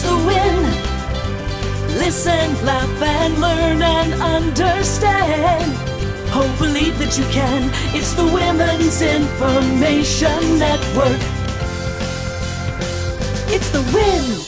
It's the win. Listen, laugh, and learn and understand. Hope, believe that you can. It's the Women's Information Network. It's the win.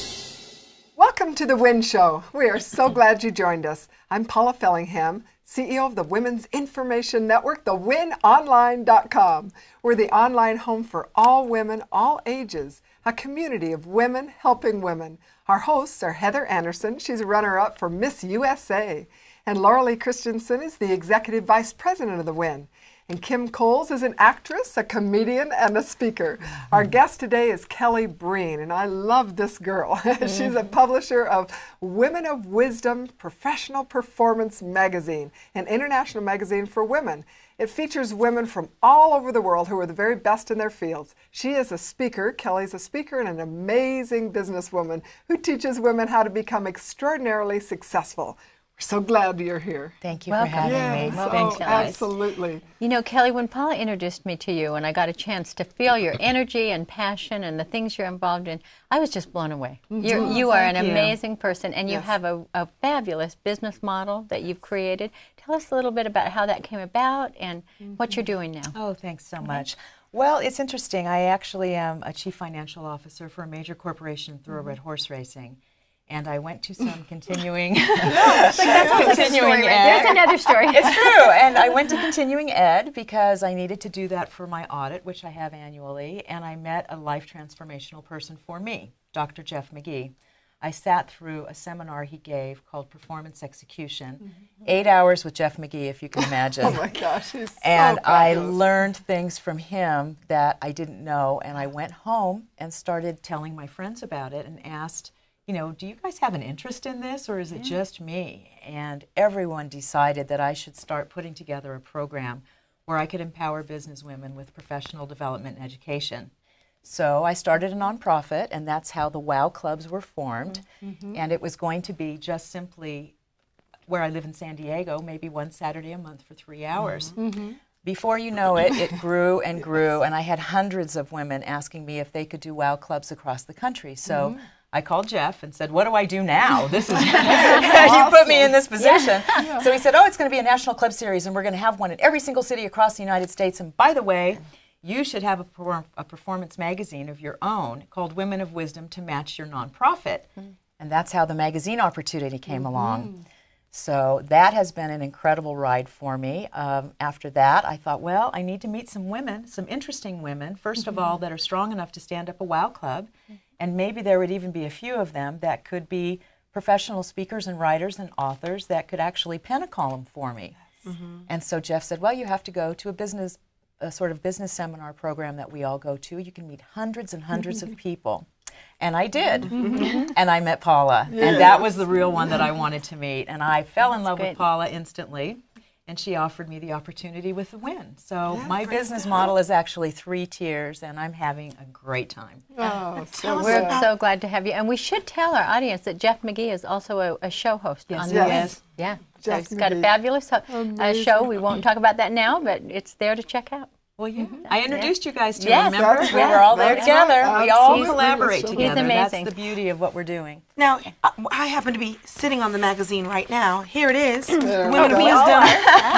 Welcome to the Win Show. We are so glad you joined us. I'm Paula Fellingham, CEO of the Women's Information Network, thewinonline.com. We're the online home for all women, all ages, a community of women helping women. Our hosts are Heather Anderson, she's a runner-up for Miss USA, and Laura Lee Christensen is the Executive Vice President of the Win. And Kim Coles is an actress, a comedian, and a speaker. Our guest today is Kellee Breen, and I love this girl. She's a publisher of Women of Wisdom Professional Performance Magazine, an international magazine for women. It features women from all over the world who are the very best in their fields. She is a speaker. Kellee's a speaker and an amazing businesswoman who teaches women how to become extraordinarily successful. So glad you're here. Thank you for having me. Well, Thanks, absolutely. You know, Kellee, when Paula introduced me to you and I got a chance to feel your energy and passion and the things you're involved in, I was just blown away. You are an amazing person, and you have a fabulous business model that you've created. Tell us a little bit about how that came about and what you're doing now. Oh, thanks so much. Well, it's interesting. I actually am a chief financial officer for a major corporation in thoroughbred horse racing. And I went to some continuing There's another story. It's true. And I went to continuing ed because I needed to do that for my audit, which I have annually. And I met a life transformational person for me, Dr. Jeff McGee. I sat through a seminar he gave called Performance Execution. 8 hours with Jeff McGee, if you can imagine. Oh my gosh, he's and so I fabulous. learned things from him that I didn't know. And I went home and started telling my friends about it and asked, you know, do you guys have an interest in this, or is it just me? And everyone decided that I should start putting together a program where I could empower business women with professional development and education. So I started a nonprofit, and that's how the WOW clubs were formed. And it was going to be just simply where I live in San Diego, maybe one Saturday a month for 3 hours. Before you know it, it grew and grew, and I had hundreds of women asking me if they could do WOW clubs across the country. So I called Jeff and said, what do I do now? This is, you put me in this position. So he said, oh, it's going to be a national club series, and we're going to have one in every single city across the United States. And by the way, you should have a performance magazine of your own called Women of Wisdom to match your nonprofit. And that's how the magazine opportunity came along. So that has been an incredible ride for me. After that, I thought, well, I need to meet some women, some interesting women, first of all, that are strong enough to stand up a WOW club. And maybe there would even be a few of them that could be professional speakers and writers and authors that could actually pen a column for me. And so Jeff said, well, you have to go to a sort of business seminar program that we all go to. You can meet hundreds and hundreds of people. And I did. And I met Paula. And that was the real one that I wanted to meet. And I fell in love with Paula instantly. And she offered me the opportunity with the Win. So my business model is actually 3 tiers, and I'm having a great time. Oh, We're so glad to have you. And we should tell our audience that Jeff McGee is also a show host on the Win. Yeah, so he's got a fabulous show. We won't talk about that now, but it's there to check out. Well, I introduced you guys to Yes, remember? that's We right. were all there That's together. right. We all Absolutely. collaborate He's together. amazing. That's the beauty of what we're doing. Now, I happen to be sitting on the magazine right now. Here it is, There we Women of go. Wisdom.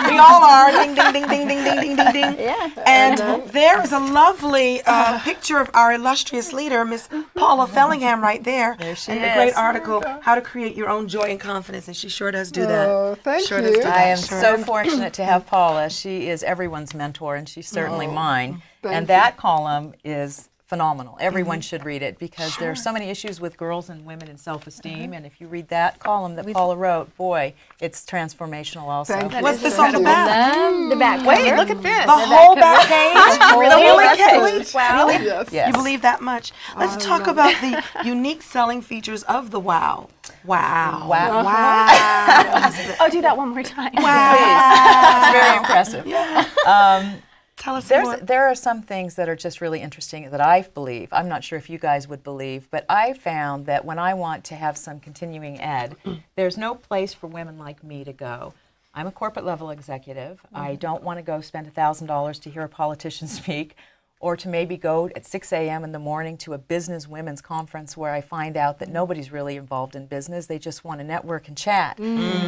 We all are. Ding, ding, ding, ding, ding, ding, ding, ding, ding. Yeah. And there is a lovely picture of our illustrious leader, Miss Paula Fellingham, right there. There she and the is. great article, How to Create Your Own Joy and Confidence. And she sure does do that. Oh, thank sure you. Does do that. I am Sure so does. fortunate to have Paula. She is everyone's mentor, and she's certainly mine. thank And you. that column is phenomenal. Everyone should read it because there are so many issues with girls and women and self-esteem. And if you read that column that Paula wrote, boy, it's transformational also. Thank you. What's this all about? The back Wait, cover. look at this. The whole back page? Really? Kellee? Wow. Really? Yes. Yes. You believe that much? Let's talk about the unique selling features of the WOW. Wow. Wow. Wow. Oh, do that one more time. Wow. It's very impressive. Tell us more. There are some things that are just really interesting that I believe. I'm not sure if you guys would believe, but I found that when I want to have some continuing ed, there's no place for women like me to go. I'm a corporate level executive. I don't want to go spend $1,000 to hear a politician speak or to maybe go at 6 a.m. in the morning to a business women's conference where I find out that nobody's really involved in business. They just want to network and chat.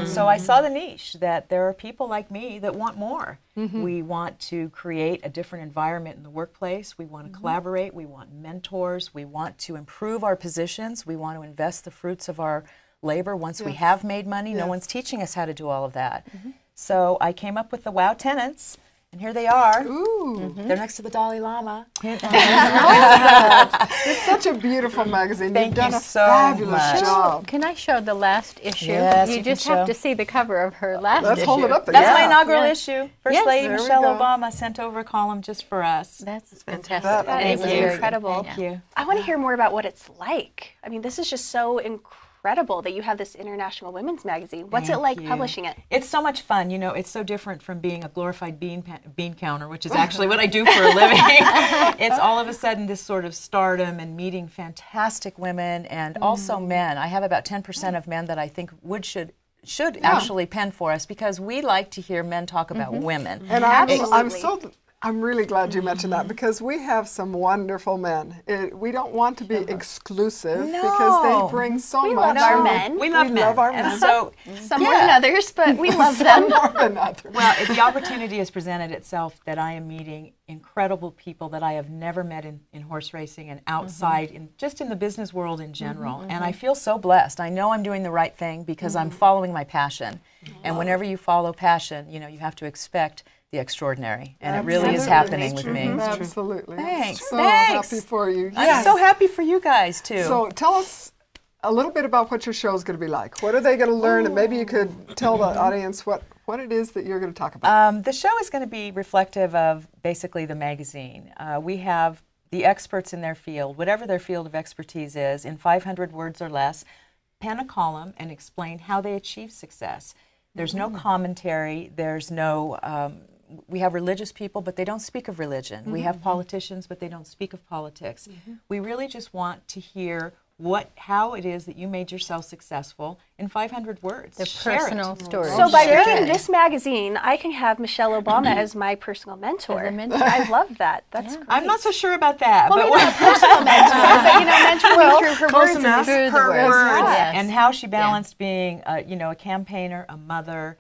So I saw the niche that there are people like me that want more. We want to create a different environment in the workplace. We want to collaborate. We want mentors. We want to improve our positions. We want to invest the fruits of our labor once we have made money. No one's teaching us how to do all of that. So I came up with the WOW tenants. And here they are. Ooh. They're next to the Dalai Lama. It's such a beautiful magazine. Thank You've done you a so fabulous job. Can I show the last issue? Yes, you you just can have show. to see the cover of her last Let's issue. hold it up. That's my Yeah. inaugural issue. First Lady There we Michelle go. Obama sent over a column just for us. That's fantastic. That That is is very good. incredible. Thank you. I want to hear more about what it's like. I mean, this is just so incredible that you have this International Women's Magazine. What's it Thank like you. publishing it? It's so much fun. You know, it's so different from being a glorified bean counter, which is actually what I do for a living. It's all of a sudden this sort of stardom and meeting fantastic women and also men. I have about 10% of men that I think should actually pen for us because we like to hear men talk about women. And Absolutely. I'm really glad you mentioned that because we have some wonderful men. We don't want to be exclusive because they bring so We much. love our men. We love men. love our and men. so Some more than others, but we love them. More than others. well, the opportunity has presented itself that I am meeting incredible people that I have never met in horse racing and outside, just in the business world in general. And I feel so blessed. I know I'm doing the right thing because I'm following my passion. And whenever you follow passion, you know, you have to expect the extraordinary. And it really is happening with me. Absolutely. Thanks. So Thanks. happy for you. I'm so happy for you guys, too. So tell us a little bit about what your show is going to be like. What are they going to learn? And maybe you could tell the audience what it is that you're going to talk about. The show is going to be reflective of basically the magazine. We have the experts in their field, whatever their field of expertise is, in 500 words or less, pen a column and explain how they achieve success. There's no commentary. There's no... we have religious people, but they don't speak of religion. We have politicians, but they don't speak of politics. We really just want to hear how it is that you made yourself successful in 500 words. The Share it. personal story. So by Share reading it. this magazine, I can have Michelle Obama as my personal mentor. As a mentor. I love that. That's great. I'm not so sure about that. Well, but maybe not a personal mentor, but you know, mentoring through her close words. enough. Through the her words. words Yes. and how she balanced being, you know, a campaigner, a mother.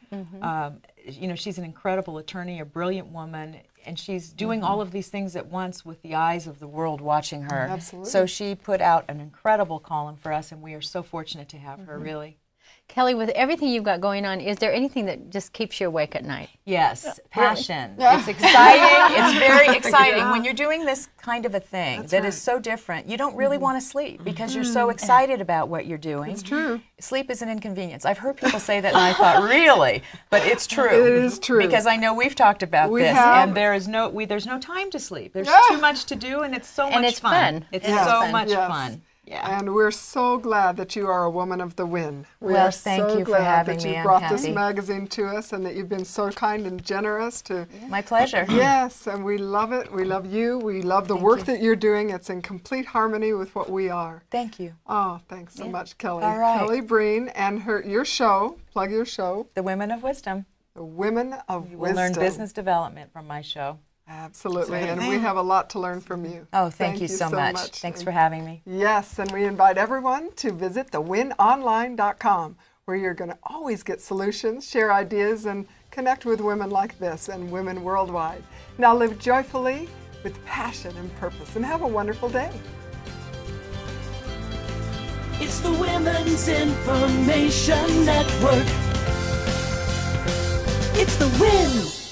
You know, she's an incredible attorney, a brilliant woman, and she's doing all of these things at once with the eyes of the world watching her. Absolutely. So she put out an incredible column for us, and we are so fortunate to have her, really. Kellee, with everything you've got going on, is there anything that just keeps you awake at night? Yes, passion. It's exciting. It's very exciting. When you're doing this kind of a thing that is so different, you don't really want to sleep because you're so excited about what you're doing. It's true. Sleep is an inconvenience. I've heard people say that and I thought, really? But it's true. It is true. Because I know we've talked about We this have. and there's no time to sleep. There's Yeah. too much to do and it's so And much it's fun. It's Yes. so Fun. much Yes. fun. Yeah. And we're so glad that you are a woman of the win. We Well, are thank so you for glad having that me. you I'm brought this happy. magazine to us and that you've been so kind and generous to. My pleasure. Yes, and we love it. We love you. We love the work that you're doing. It's in complete harmony with what we are. Thank you. Oh, thanks so much, Kellee. All right. Kellee Breen and your show. Plug your show, The Women of Wisdom. The Women of We'll Wisdom. learn business development from my show. Absolutely, and we have a lot to learn from you. Oh, thank you so much. Thanks for having me. Yes, and we invite everyone to visit thewinonline.com, where you're going to always get solutions, share ideas, and connect with women like this and women worldwide. Now live joyfully with passion and purpose, and have a wonderful day. It's the Women's Information Network. It's the win.